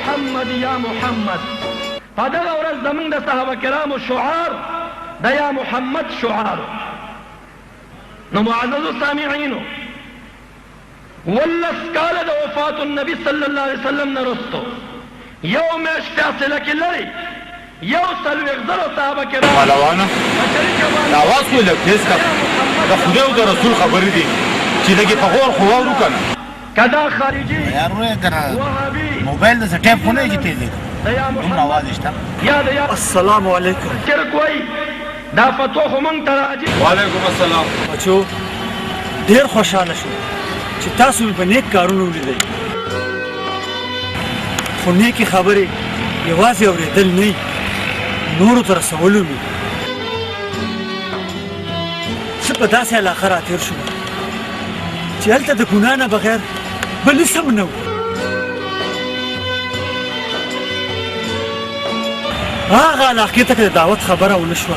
محمد یا محمد. په دغه ورځ زمونږ د صحابه کرامو شعار د یا محمد شعار. نو معززو سامعینو، 18 کاله د وفات النبي صلی الله علیه وسلم نه وروسته یو میاشت فاصله کې لري 140,000 صحابه کرام پهلوانه اواز خو لږ تیز کړه. د خدای او د رسول خبرې دي چې لږې په غور خو واورو که نه. که دا خارجي یار وایه که نه موبایل داسې ټیپ خو نه وي چې تیز دی دومره اواز یې شته. یا د یا السلام علیکم. شرک وایي دا فتوا خو موږ ته راځي. وعلیکم السلام. بچو ډېر خوشحاله شوم چې تاسو مې په نیک کارونو ولیدئ، خو نیکې خبرې یوازې اورېدل نه وي، نورو ته رسولو مې. زه په داسې علاقه راتېر شوم چې هلته د ګناه نه بغیر بل هېڅ هم نه و. هغه علاقې ته که د دعوت خبره ونه شوه